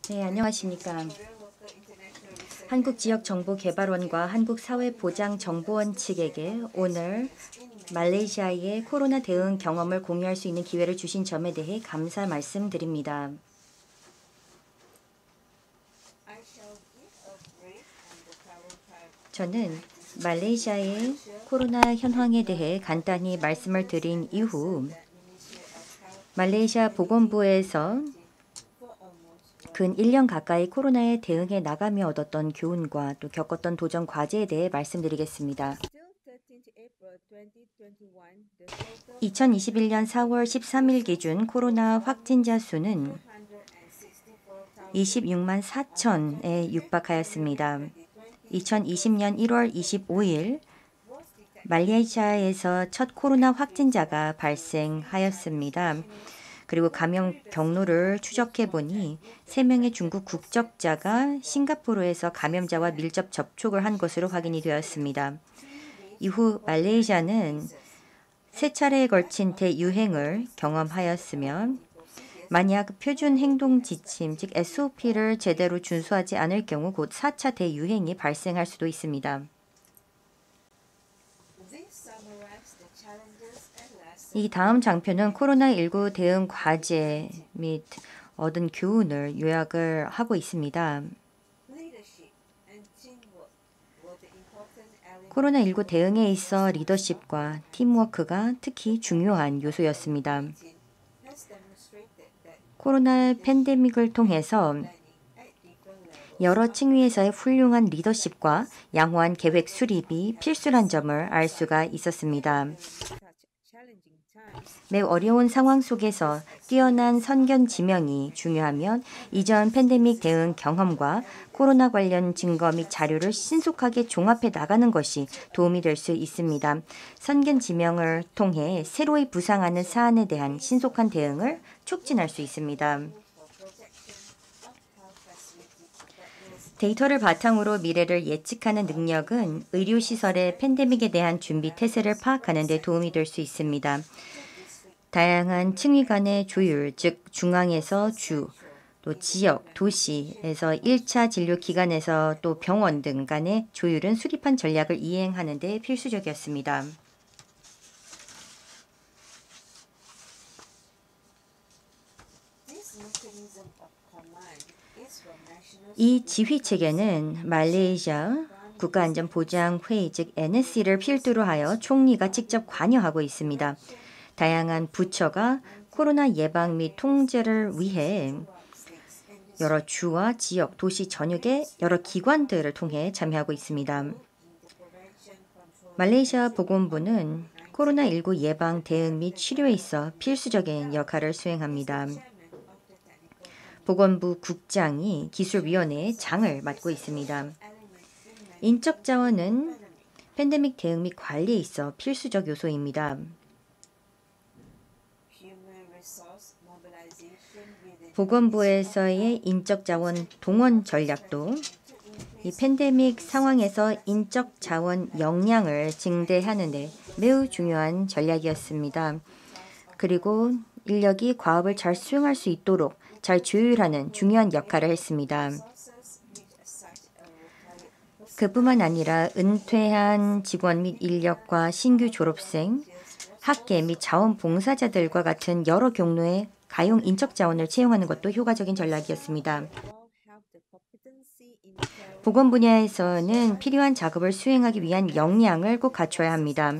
네, 안녕하십니까. 한국지역정보개발원과 한국사회보장정보원 측에게 오늘 말레이시아의 코로나 대응 경험을 공유할 수 있는 기회를 주신 점에 대해 감사 말씀드립니다. 저는 말레이시아의 코로나 현황에 대해 간단히 말씀을 드린 이후 말레이시아 보건부에서 근 1년 가까이 코로나에 대응해 나가며 얻었던 교훈과 또 겪었던 도전 과제에 대해 말씀드리겠습니다. 2021년 4월 13일 기준 코로나 확진자 수는 26만 4천에 육박하였습니다. 2020년 1월 25일 말레이시아에서 첫 코로나 확진자가 발생하였습니다. 그리고 감염 경로를 추적해 보니 3명의 중국 국적자가 싱가포르에서 감염자와 밀접 접촉을 한 것으로 확인이 되었습니다. 이후 말레이시아는 3차례에 걸친 대유행을 경험하였으며 만약 표준 행동 지침, 즉 SOP를 제대로 준수하지 않을 경우 곧 4차 대유행이 발생할 수도 있습니다. 이 다음 장표는 코로나19 대응 과제 및 얻은 교훈을 요약을 하고 있습니다. 코로나19 대응에 있어 리더십과 팀워크가 특히 중요한 요소였습니다. 코로나 팬데믹을 통해서 여러 층위에서의 훌륭한 리더십과 양호한 계획 수립이 필수란 점을 알 수가 있었습니다. 매우 어려운 상황 속에서 뛰어난 선견 지명이 중요하면 이전 팬데믹 대응 경험과 코로나 관련 증거 및 자료를 신속하게 종합해 나가는 것이 도움이 될 수 있습니다. 선견 지명을 통해 새로이 부상하는 사안에 대한 신속한 대응을 촉진할 수 있습니다. 데이터를 바탕으로 미래를 예측하는 능력은 의료시설의 팬데믹에 대한 준비 태세를 파악하는 데 도움이 될 수 있습니다. 다양한 층위 간의 조율, 즉 중앙에서 주, 또 지역, 도시에서 1차 진료기관에서 또 병원 등 간의 조율은 수립한 전략을 이행하는 데 필수적이었습니다. 이 지휘체계는 말레이시아 국가안전보장회의 즉 NSC를 필두로 하여 총리가 직접 관여하고 있습니다. 다양한 부처가 코로나 예방 및 통제를 위해 여러 주와 지역, 도시 전역의 여러 기관들을 통해 참여하고 있습니다. 말레이시아 보건부는 코로나19 예방, 대응 및 치료에 있어 필수적인 역할을 수행합니다. 보건부 국장이 기술위원회의 장을 맡고 있습니다. 인적 자원은 팬데믹 대응 및 관리에 있어 필수적 요소입니다. 보건부에서의 인적 자원 동원 전략도 이 팬데믹 상황에서 인적 자원 역량을 증대하는 데 매우 중요한 전략이었습니다. 그리고 인력이 과업을 잘 수행할 수 있도록 잘 조율하는 중요한 역할을 했습니다. 그뿐만 아니라 은퇴한 직원 및 인력과 신규 졸업생, 학계 및 자원봉사자들과 같은 여러 경로의 가용 인적 자원을 채용하는 것도 효과적인 전략이었습니다. 보건 분야에서는 필요한 작업을 수행하기 위한 역량을 꼭 갖춰야 합니다.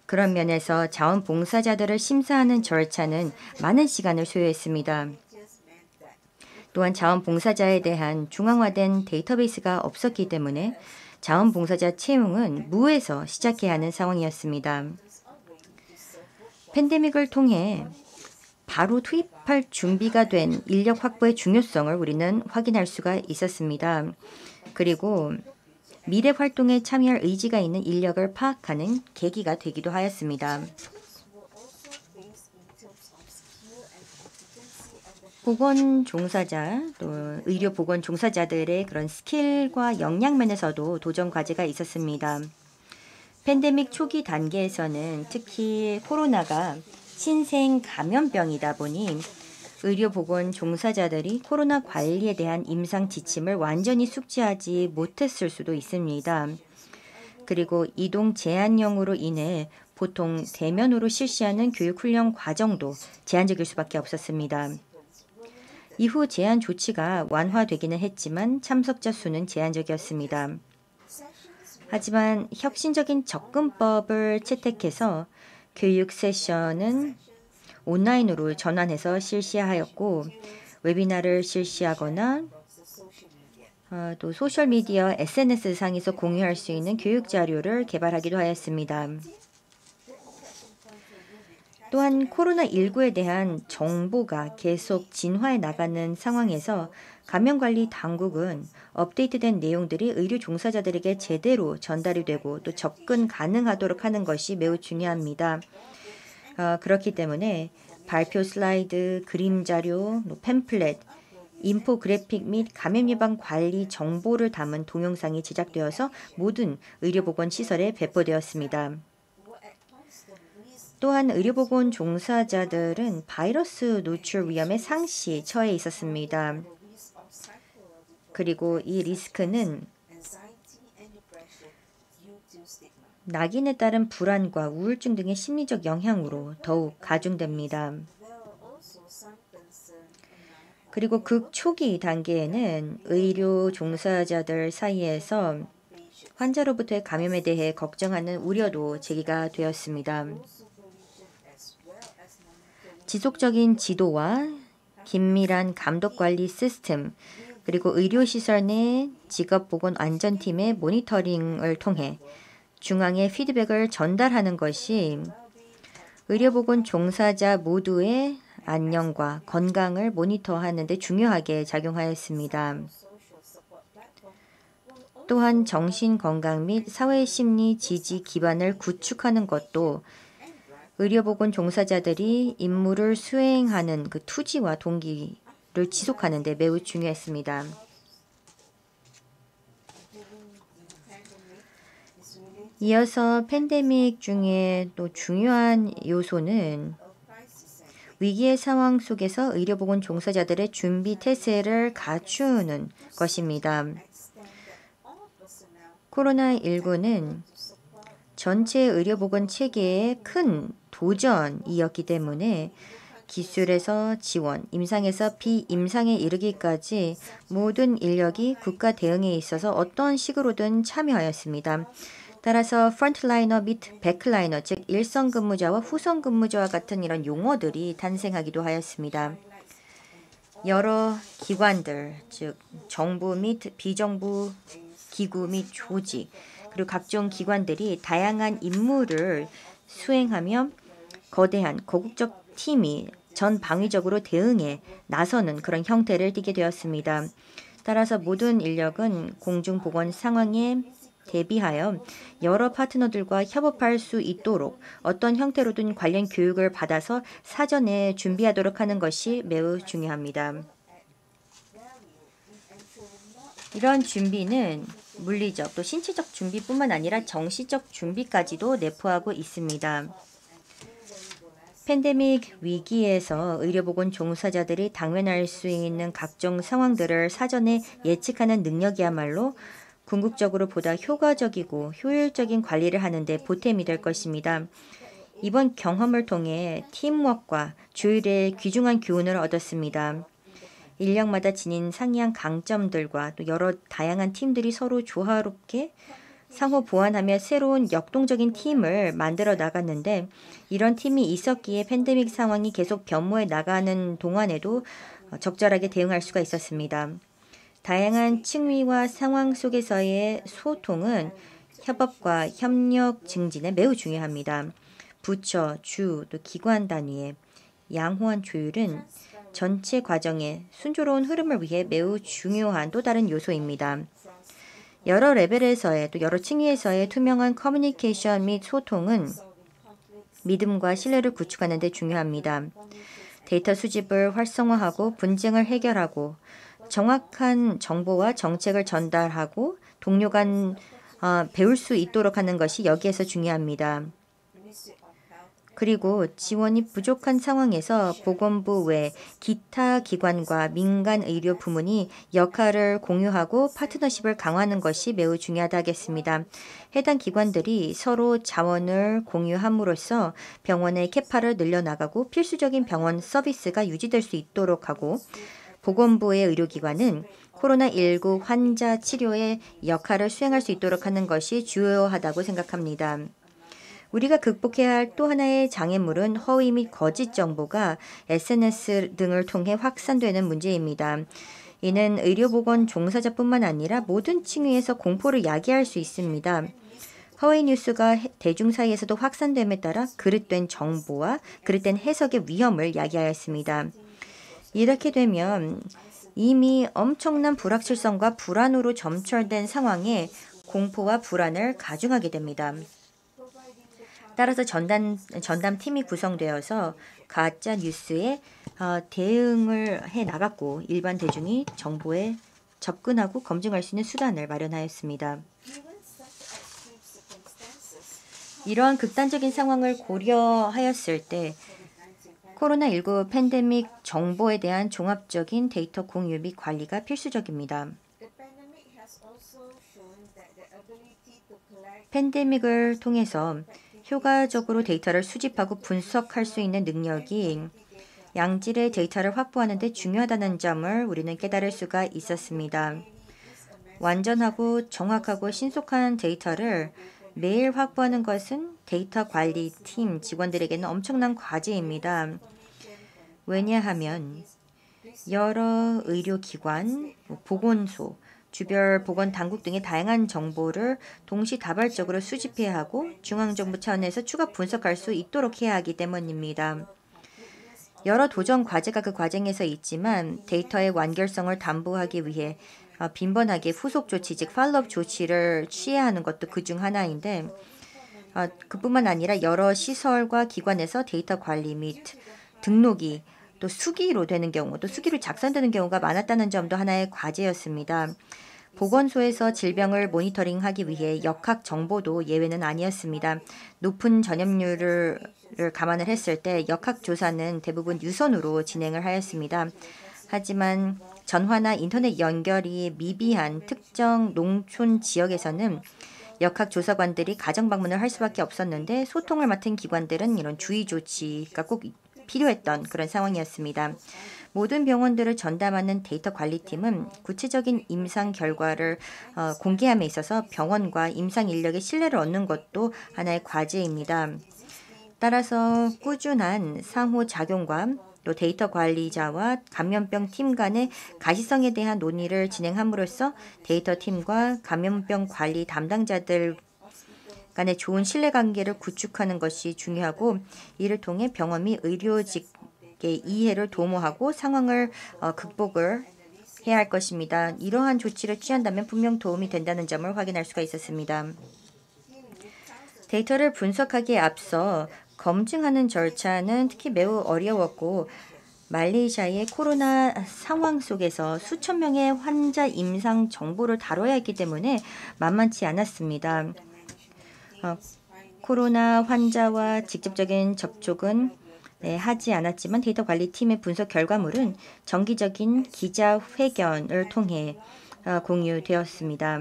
그런 면에서 자원봉사자들을 심사하는 절차는 많은 시간을 소요했습니다. 또한 자원봉사자에 대한 중앙화된 데이터베이스가 없었기 때문에 자원봉사자 채용은 무에서 시작해야 하는 상황이었습니다. 팬데믹을 통해 바로 투입할 준비가 된 인력 확보의 중요성을 우리는 확인할 수가 있었습니다. 그리고 미래 활동에 참여할 의지가 있는 인력을 파악하는 계기가 되기도 하였습니다. 보건 종사자, 또 의료 보건 종사자들의 그런 스킬과 역량 면에서도 도전 과제가 있었습니다. 팬데믹 초기 단계에서는 특히 코로나가 신생 감염병이다 보니 의료보건 종사자들이 코로나 관리에 대한 임상 지침을 완전히 숙지하지 못했을 수도 있습니다. 그리고 이동 제한령으로 인해 보통 대면으로 실시하는 교육훈련 과정도 제한적일 수밖에 없었습니다. 이후 제한 조치가 완화되기는 했지만 참석자 수는 제한적이었습니다. 하지만 혁신적인 접근법을 채택해서 교육 세션은 온라인으로 전환해서 실시하였고 웨비나를 실시하거나 또 소셜미디어 SNS상에서 공유할 수 있는 교육 자료를 개발하기도 하였습니다. 또한 코로나19에 대한 정보가 계속 진화해 나가는 상황에서 감염관리 당국은 업데이트된 내용들이 의료 종사자들에게 제대로 전달이 되고 또 접근 가능하도록 하는 것이 매우 중요합니다. 그렇기 때문에 발표 슬라이드, 그림 자료, 팸플렛, 인포그래픽 및 감염 예방 관리 정보를 담은 동영상이 제작되어서 모든 의료보건 시설에 배포되었습니다. 또한 의료보건 종사자들은 바이러스 노출 위험에 상시 처해 있었습니다. 그리고 이 리스크는 낙인에 따른 불안과 우울증 등의 심리적 영향으로 더욱 가중됩니다. 그리고 극초기 단계에는 의료 종사자들 사이에서 환자로부터의 감염에 대해 걱정하는 우려도 제기가 되었습니다. 지속적인 지도와 긴밀한 감독관리 시스템, 그리고 의료시설 내 직업보건안전팀의 모니터링을 통해 중앙에 피드백을 전달하는 것이 의료보건 종사자 모두의 안녕과 건강을 모니터하는 데 중요하게 작용하였습니다. 또한 정신건강 및 사회심리 지지 기반을 구축하는 것도 의료보건 종사자들이 임무를 수행하는 그 투지와 동기를 지속하는 데 매우 중요했습니다. 이어서 팬데믹 중에 또 중요한 요소는 위기의 상황 속에서 의료보건 종사자들의 준비 태세를 갖추는 것입니다. 코로나19는 전체 의료보건 체계의 큰 도전이었기 때문에 기술에서 지원, 임상에서 비임상에 이르기까지 모든 인력이 국가 대응에 있어서 어떤 식으로든 참여하였습니다. 따라서 프론트라이너 및 백라이너, 즉 일선 근무자와 후선 근무자와 같은 이런 용어들이 탄생하기도 하였습니다. 여러 기관들, 즉 정부 및 비정부 기구 및 조직, 그리고 각종 기관들이 다양한 임무를 수행하며 거대한 거국적 팀이 전방위적으로 대응에 나서는 그런 형태를 띠게 되었습니다. 따라서 모든 인력은 공중보건 상황에 대비하여 여러 파트너들과 협업할 수 있도록 어떤 형태로든 관련 교육을 받아서 사전에 준비하도록 하는 것이 매우 중요합니다. 이런 준비는 물리적 또 신체적 준비뿐만 아니라 정신적 준비까지도 내포하고 있습니다. 팬데믹 위기에서 의료보건 종사자들이 당면할 수 있는 각종 상황들을 사전에 예측하는 능력이야말로 궁극적으로 보다 효과적이고 효율적인 관리를 하는데 보탬이 될 것입니다. 이번 경험을 통해 팀워크와 조율의 귀중한 교훈을 얻었습니다. 인력마다 지닌 상이한 강점들과 또 여러 다양한 팀들이 서로 조화롭게 상호 보완하며 새로운 역동적인 팀을 만들어 나갔는데 이런 팀이 있었기에 팬데믹 상황이 계속 변모해 나가는 동안에도 적절하게 대응할 수가 있었습니다. 다양한 층위와 상황 속에서의 소통은 협업과 협력 증진에 매우 중요합니다. 부처, 주, 또 기관 단위의 양호한 조율은 전체 과정의 순조로운 흐름을 위해 매우 중요한 또 다른 요소입니다. 여러 레벨에서의 또 여러 층위에서의 투명한 커뮤니케이션 및 소통은 믿음과 신뢰를 구축하는 데 중요합니다. 데이터 수집을 활성화하고 분쟁을 해결하고 정확한 정보와 정책을 전달하고 동료 간 배울 수 있도록 하는 것이 여기에서 중요합니다. 그리고 지원이 부족한 상황에서 보건부 외 기타 기관과 민간 의료 부문이 역할을 공유하고 파트너십을 강화하는 것이 매우 중요하다겠습니다. 해당 기관들이 서로 자원을 공유함으로써 병원의 캐파를 늘려나가고 필수적인 병원 서비스가 유지될 수 있도록 하고 보건부의 의료기관은 코로나19 환자 치료의 역할을 수행할 수 있도록 하는 것이 주요하다고 생각합니다. 우리가 극복해야 할 또 하나의 장애물은 허위 및 거짓 정보가 SNS 등을 통해 확산되는 문제입니다. 이는 의료보건 종사자뿐만 아니라 모든 층위에서 공포를 야기할 수 있습니다. 허위 뉴스가 대중 사이에서도 확산됨에 따라 그릇된 정보와 그릇된 해석의 위험을 야기하였습니다. 이렇게 되면 이미 엄청난 불확실성과 불안으로 점철된 상황에 공포와 불안을 가중하게 됩니다. 따라서 전담팀이 구성되어서 가짜 뉴스에 대응을 해 나갔고 일반 대중이 정보에 접근하고 검증할 수 있는 수단을 마련하였습니다. 이러한 극단적인 상황을 고려하였을 때 코로나19 팬데믹 정보에 대한 종합적인 데이터 공유 및 관리가 필수적입니다. 팬데믹을 통해서 효과적으로 데이터를 수집하고 분석할 수 있는 능력이 양질의 데이터를 확보하는 데 중요하다는 점을 우리는 깨달을 수가 있었습니다. 완전하고 정확하고 신속한 데이터를 매일 확보하는 것은 데이터 관리팀 직원들에게는 엄청난 과제입니다. 왜냐하면 여러 의료기관, 보건소, 주별 보건당국 등의 다양한 정보를 동시다발적으로 수집해야 하고 중앙정부 차원에서 추가 분석할 수 있도록 해야 하기 때문입니다. 여러 도전 과제가 그 과정에서 있지만 데이터의 완결성을 담보하기 위해 빈번하게 후속 조치, 즉 팔로업 조치를 취해야 하는 것도 그중 하나인데 그뿐만 아니라 여러 시설과 기관에서 데이터 관리 및 등록이 또 수기로 되는 경우, 또 수기로 작성되는 경우가 많았다는 점도 하나의 과제였습니다. 보건소에서 질병을 모니터링하기 위해 역학 정보도 예외는 아니었습니다. 높은 전염률을 감안을 했을 때 역학 조사는 대부분 유선으로 진행을 하였습니다. 하지만 전화나 인터넷 연결이 미비한 특정 농촌 지역에서는 역학 조사관들이 가정 방문을 할 수밖에 없었는데 소통을 맡은 기관들은 이런 주의 조치가 꼭 필요했던 그런 상황이었습니다. 모든 병원들을 전담하는 데이터 관리팀은 구체적인 임상 결과를 공개함에 있어서 병원과 임상 인력의 신뢰를 얻는 것도 하나의 과제입니다. 따라서 꾸준한 상호작용과 또 데이터 관리자와 감염병 팀 간의 가시성에 대한 논의를 진행함으로써 데이터 팀과 감염병 관리 담당자들 간의 좋은 신뢰관계를 구축하는 것이 중요하고 이를 통해 병원 및 의료직의 이해를 도모하고 상황을 극복을 해야 할 것입니다. 이러한 조치를 취한다면 분명 도움이 된다는 점을 확인할 수가 있었습니다. 데이터를 분석하기에 앞서 검증하는 절차는 특히 매우 어려웠고 말레이시아의 코로나 상황 속에서 수천 명의 환자 임상 정보를 다뤄야 했기 때문에 만만치 않았습니다. 코로나 환자와 직접적인 접촉은 하지 않았지만 데이터 관리팀의 분석 결과물은 정기적인 기자회견을 통해 공유되었습니다.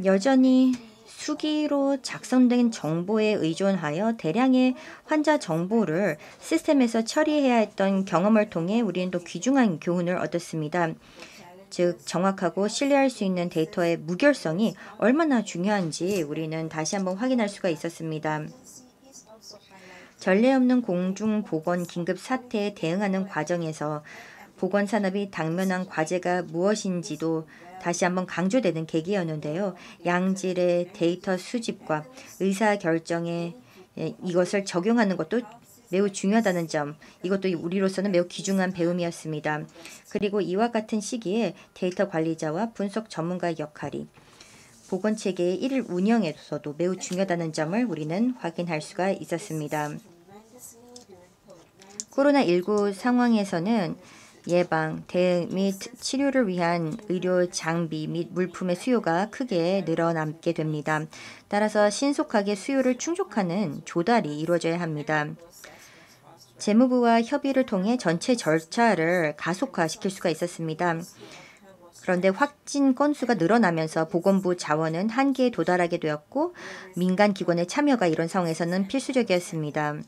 여전히 수기로 작성된 정보에 의존하여 대량의 환자 정보를 시스템에서 처리해야 했던 경험을 통해 우리는 또 귀중한 교훈을 얻었습니다. 즉 정확하고 신뢰할 수 있는 데이터의 무결성이 얼마나 중요한지 우리는 다시 한번 확인할 수가 있었습니다. 전례 없는 공중보건 긴급 사태에 대응하는 과정에서 보건산업이 당면한 과제가 무엇인지도 다시 한번 강조되는 계기였는데요. 양질의 데이터 수집과 의사결정에 이것을 적용하는 것도 매우 중요하다는 점, 이것도 우리로서는 매우 귀중한 배움이었습니다. 그리고 이와 같은 시기에 데이터 관리자와 분석 전문가의 역할이 보건체계의 일일 운영에서도 매우 중요하다는 점을 우리는 확인할 수가 있었습니다. 코로나19 상황에서는 예방, 대응 및 치료를 위한 의료 장비 및 물품의 수요가 크게 늘어남게 됩니다. 따라서 신속하게 수요를 충족하는 조달이 이루어져야 합니다. 재무부와 협의를 통해 전체 절차를 가속화시킬 수가 있었습니다. 그런데 확진 건수가 늘어나면서 보건부 자원은 한계에 도달하게 되었고 민간 기관의 참여가 이런 상황에서는 필수적이었습니다.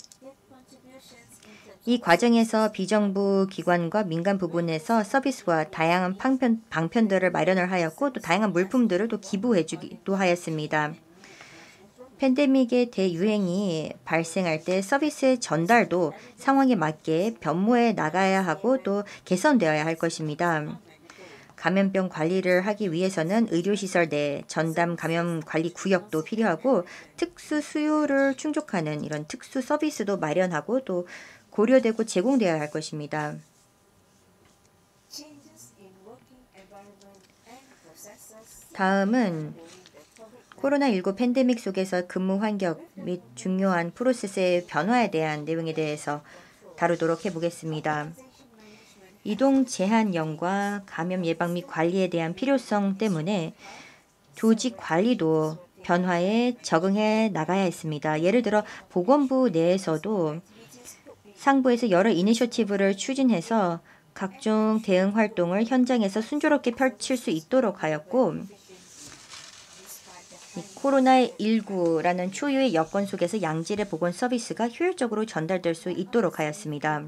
이 과정에서 비정부 기관과 민간 부분에서 서비스와 다양한 방편들을 마련을 하였고 또 다양한 물품들을 또 기부해주기도 하였습니다. 팬데믹의 대유행이 발생할 때 서비스의 전달도 상황에 맞게 변모해 나가야 하고 또 개선되어야 할 것입니다. 감염병 관리를 하기 위해서는 의료시설 내 전담 감염 관리 구역도 필요하고 특수 수요를 충족하는 이런 특수 서비스도 마련하고 또 고려되고 제공되어야 할 것입니다. 다음은 코로나19 팬데믹 속에서 근무 환경 및 중요한 프로세스의 변화에 대한 내용에 대해서 다루도록 해보겠습니다. 이동 제한령과 감염 예방 및 관리에 대한 필요성 때문에 조직 관리도 변화에 적응해 나가야 했습니다. 예를 들어 보건부 내에서도 상부에서 여러 이니셔티브를 추진해서 각종 대응 활동을 현장에서 순조롭게 펼칠 수 있도록 하였고 코로나19라는 초유의 여건 속에서 양질의 보건 서비스가 효율적으로 전달될 수 있도록 하였습니다.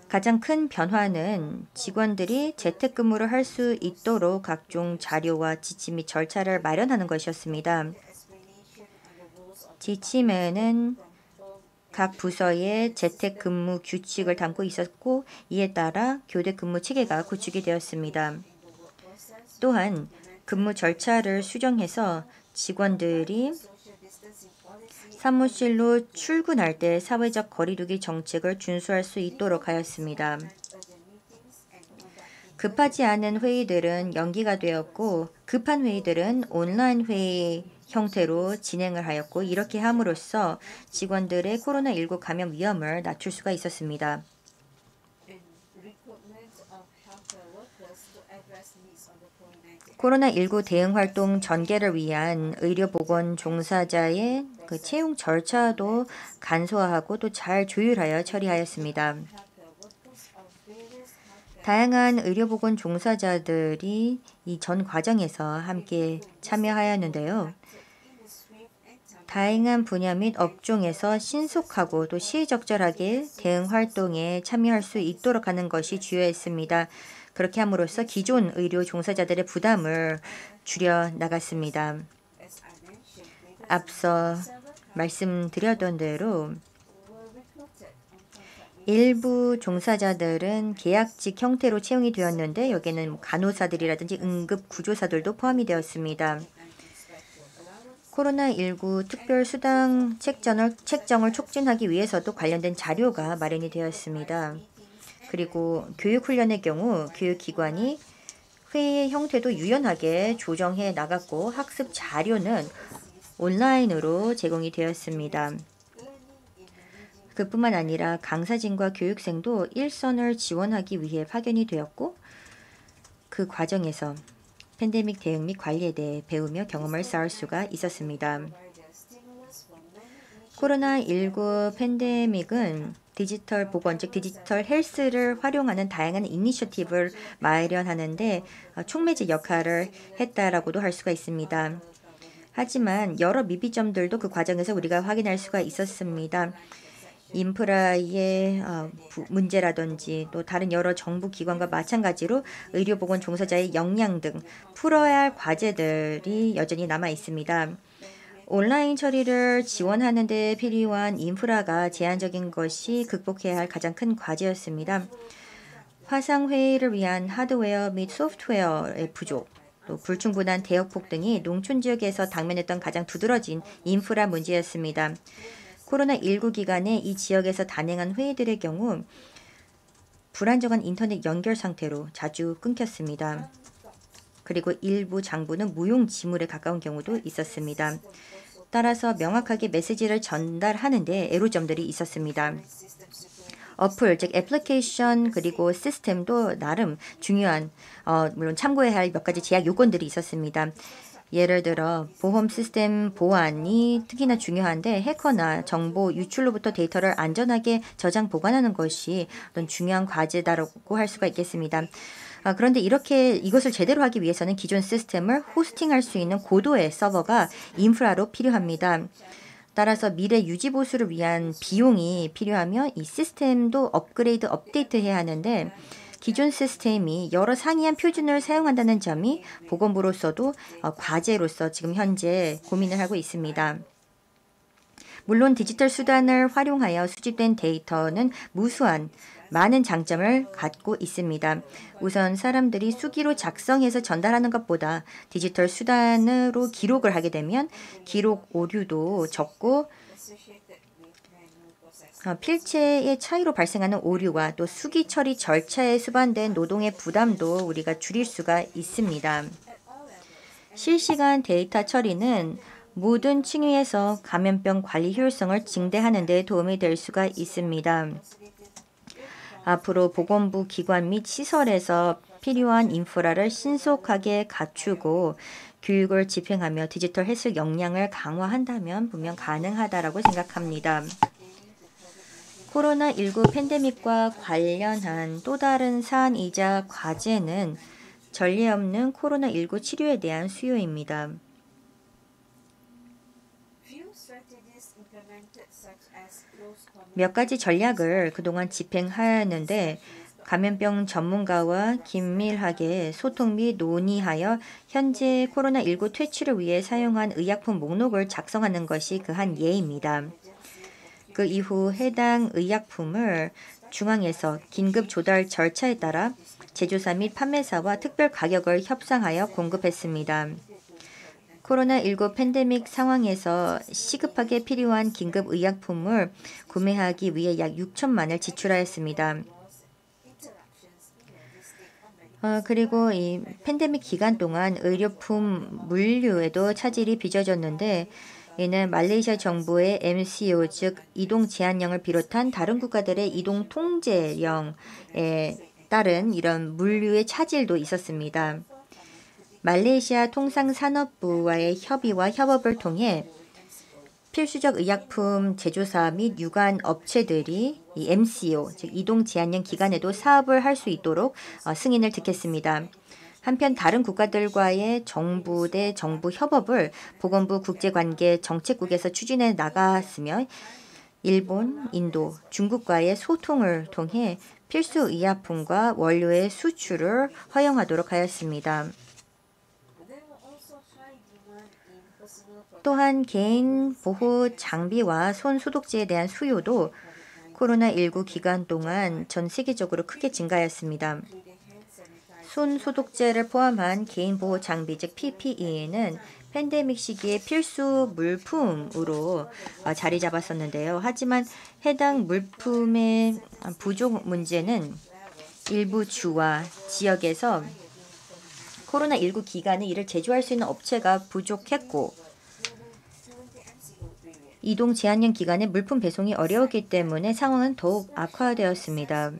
가장 큰 변화는 직원들이 재택근무를 할 수 있도록 각종 자료와 지침 및 절차를 마련하는 것이었습니다. 지침에는 각 부서의 재택근무 규칙을 담고 있었고 이에 따라 교대근무 체계가 구축이 되었습니다. 또한 근무 절차를 수정해서 직원들이 사무실로 출근할 때 사회적 거리두기 정책을 준수할 수 있도록 하였습니다. 급하지 않은 회의들은 연기가 되었고 급한 회의들은 온라인 회의 형태로 진행을 하였고 이렇게 함으로써 직원들의 코로나19 감염 위험을 낮출 수가 있었습니다. 코로나19 대응 활동 전개를 위한 의료보건 종사자의 채용 절차도 간소화하고 또 잘 조율하여 처리하였습니다. 다양한 의료보건 종사자들이 이 전 과정에서 함께 참여하였는데요. 다양한 분야 및 업종에서 신속하고 또 시의적절하게 대응 활동에 참여할 수 있도록 하는 것이 주요했습니다. 그렇게 함으로써 기존 의료 종사자들의 부담을 줄여 나갔습니다. 앞서 말씀드렸던 대로 일부 종사자들은 계약직 형태로 채용이 되었는데 여기에는 간호사들이라든지 응급구조사들도 포함이 되었습니다. 코로나19 특별수당 책정을 촉진하기 위해서도 관련된 자료가 마련이 되었습니다. 그리고 교육훈련의 경우 교육기관이 회의의 형태도 유연하게 조정해 나갔고 학습 자료는 온라인으로 제공이 되었습니다. 그뿐만 아니라 강사진과 교육생도 일선을 지원하기 위해 파견이 되었고 그 과정에서 팬데믹 대응 및 관리에 대해 배우며 경험을 쌓을 수가 있었습니다. 코로나19 팬데믹은 디지털 보건, 즉 디지털 헬스를 활용하는 다양한 이니셔티브를 마련하는데 촉매제 역할을 했다라고도 할 수가 있습니다. 하지만 여러 미비점들도 그 과정에서 우리가 확인할 수가 있었습니다. 인프라의 문제라든지 또 다른 여러 정부 기관과 마찬가지로 의료보건 종사자의 역량 등 풀어야 할 과제들이 여전히 남아 있습니다. 온라인 처리를 지원하는 데 필요한 인프라가 제한적인 것이 극복해야 할 가장 큰 과제였습니다. 화상회의를 위한 하드웨어 및 소프트웨어의 부족, 또 불충분한 대역폭 등이 농촌 지역에서 당면했던 가장 두드러진 인프라 문제였습니다. 코로나19 기간에 이 지역에서 단행한 회의들의 경우 불안정한 인터넷 연결 상태로 자주 끊겼습니다. 그리고 일부 장부는 무용지물에 가까운 경우도 있었습니다. 따라서 명확하게 메시지를 전달하는 데 애로점들이 있었습니다. 어플, 즉 애플리케이션 그리고 시스템도 나름 중요한 물론 참고해야 할 몇 가지 제약 요건들이 있었습니다. 예를 들어 보험 시스템 보안이 특히나 중요한데 해커나 정보 유출로부터 데이터를 안전하게 저장 보관하는 것이 어떤 중요한 과제다라고 할 수가 있겠습니다. 그런데 이것을 제대로 하기 위해서는 기존 시스템을 호스팅할 수 있는 고도의 서버가 인프라로 필요합니다. 따라서 미래 유지 보수를 위한 비용이 필요하며 이 시스템도 업그레이드, 업데이트해야 하는데 기존 시스템이 여러 상이한 표준을 사용한다는 점이 보건부로서도 과제로서 지금 현재 고민을 하고 있습니다. 물론 디지털 수단을 활용하여 수집된 데이터는 무수한 많은 장점을 갖고 있습니다. 우선 사람들이 수기로 작성해서 전달하는 것보다 디지털 수단으로 기록을 하게 되면 기록 오류도 적고 필체의 차이로 발생하는 오류와 또 수기 처리 절차에 수반된 노동의 부담도 우리가 줄일 수가 있습니다. 실시간 데이터 처리는 모든 층위에서 감염병 관리 효율성을 증대하는 데 도움이 될 수가 있습니다. 앞으로 보건부 기관 및 시설에서 필요한 인프라를 신속하게 갖추고 교육을 집행하며 디지털 해석 역량을 강화한다면 분명 가능하다라고 생각합니다. 코로나19 팬데믹과 관련한 또 다른 사안이자 과제는 전례 없는 코로나19 치료에 대한 수요입니다. 몇 가지 전략을 그동안 집행하였는데 감염병 전문가와 긴밀하게 소통 및 논의하여 현재 코로나19 퇴치를 위해 사용한 의약품 목록을 작성하는 것이 그 한 예입니다. 그 이후 해당 의약품을 중앙에서 긴급 조달 절차에 따라 제조사 및 판매사와 특별 가격을 협상하여 공급했습니다. 코로나19 팬데믹 상황에서 시급하게 필요한 긴급 의약품을 구매하기 위해 약 6천만 원을 지출하였습니다. 그리고 이 팬데믹 기간 동안 의료품 물류에도 차질이 빚어졌는데 이는 말레이시아 정부의 MCO 즉 이동 제한령을 비롯한 다른 국가들의 이동 통제령에 따른 이런 물류의 차질도 있었습니다. 말레이시아 통상산업부와의 협의와 협업을 통해 필수적 의약품 제조사 및 유관 업체들이 이 MCO, 즉 이동 제한령 기간에도 사업을 할 수 있도록 승인을 득했습니다. 한편 다른 국가들과의 정부 대 정부 협업을 보건부 국제관계 정책국에서 추진해 나갔으며 일본, 인도, 중국과의 소통을 통해 필수 의약품과 원료의 수출을 허용하도록 하였습니다. 또한 개인 보호 장비와 손 소독제에 대한 수요도 코로나19 기간 동안 전 세계적으로 크게 증가하였습니다. 손 소독제를 포함한 개인 보호 장비 즉 PPE는 팬데믹 시기에 필수 물품으로 자리 잡았었는데요. 하지만 해당 물품의 부족 문제는 일부 주와 지역에서 코로나19 기간에 이를 제조할 수 있는 업체가 부족했고 이동 제한령 기간에 물품 배송이 어려웠기 때문에 상황은 더욱 악화되었습니다.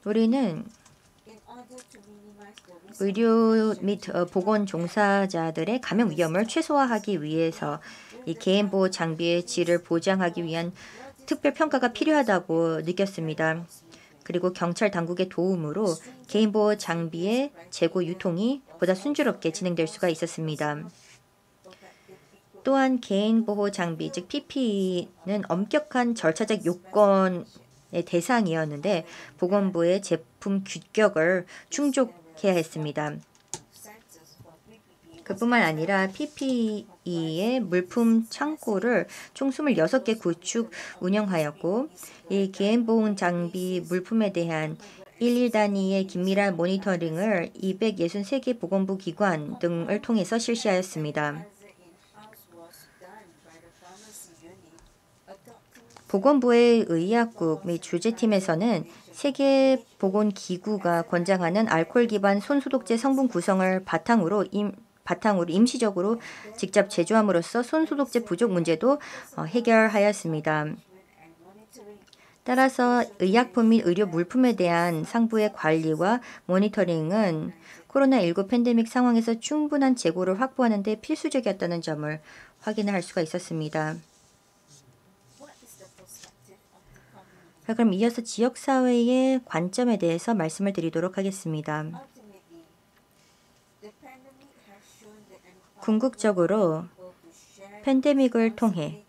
우리는 의료 및 보건 종사자들의 감염 위험을 최소화하기 위해서 이 개인 보호 장비의 질을 보장하기 위한 특별 평가가 필요하다고 느꼈습니다. 그리고 경찰 당국의 도움으로 개인 보호 장비의 재고 유통이 보다 순조롭게 진행될 수가 있었습니다. 또한 개인 보호 장비 즉 PPE는 엄격한 절차적 요건의 대상이었는데 보건부의 제품 규격을 충족해야 했습니다. 그뿐만 아니라 PPE의 물품 창고를 총 26개 구축 운영하였고 이 개인 보호 장비 물품에 대한 1일 단위의 긴밀한 모니터링을 263개 보건부 기관 등을 통해서 실시하였습니다. 보건부의 의약국 및 주재팀에서는 세계보건기구가 권장하는 알코올 기반 손소독제 성분 구성을 바탕으로 임시적으로 직접 제조함으로써 손소독제 부족 문제도 해결하였습니다. 따라서 의약품 및 의료 물품에 대한 상부의 관리와 모니터링은 코로나19 팬데믹 상황에서 충분한 재고를 확보하는 데 필수적이었다는 점을 확인할 수가 있었습니다. 자, 그럼 이어서 지역사회의 관점에 대해서 말씀을 드리도록 하겠습니다. 궁극적으로 팬데믹을 통해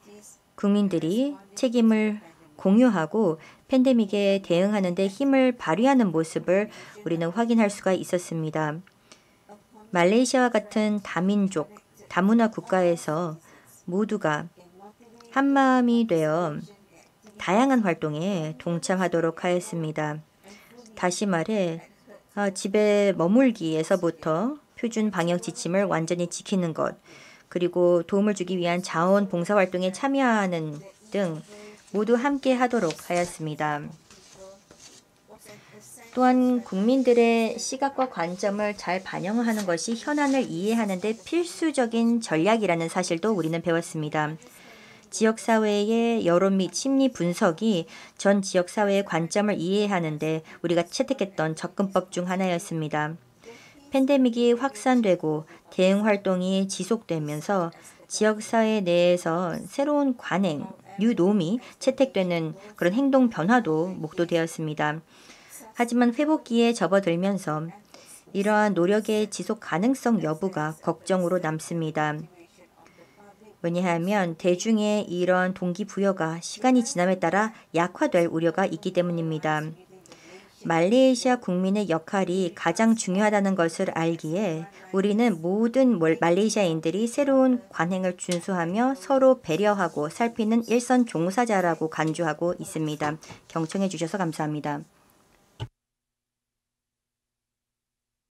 국민들이 책임을 공유하고 팬데믹에 대응하는 데 힘을 발휘하는 모습을 우리는 확인할 수가 있었습니다. 말레이시아와 같은 다민족, 다문화 국가에서 모두가 한마음이 되어 다양한 활동에 동참하도록 하였습니다. 다시 말해 집에 머물기에서부터 표준 방역 지침을 완전히 지키는 것, 그리고 도움을 주기 위한 자원봉사활동에 참여하는 등 모두 함께 하도록 하였습니다. 또한 국민들의 시각과 관점을 잘 반영하는 것이 현안을 이해하는 데 필수적인 전략이라는 사실도 우리는 배웠습니다. 지역사회의 여론 및 심리 분석이 전 지역사회의 관점을 이해하는 데 우리가 채택했던 접근법 중 하나였습니다. 팬데믹이 확산되고 대응 활동이 지속되면서 지역사회 내에서 새로운 관행, 뉴놈이 채택되는 그런 행동 변화도 목도되었습니다. 하지만 회복기에 접어들면서 이러한 노력의 지속 가능성 여부가 걱정으로 남습니다. 왜냐하면 대중의 이런 동기부여가 시간이 지남에 따라 약화될 우려가 있기 때문입니다. 말레이시아 국민의 역할이 가장 중요하다는 것을 알기에 우리는 모든 말레이시아인들이 새로운 관행을 준수하며 서로 배려하고 살피는 일선 종사자라고 간주하고 있습니다. 경청해 주셔서 감사합니다.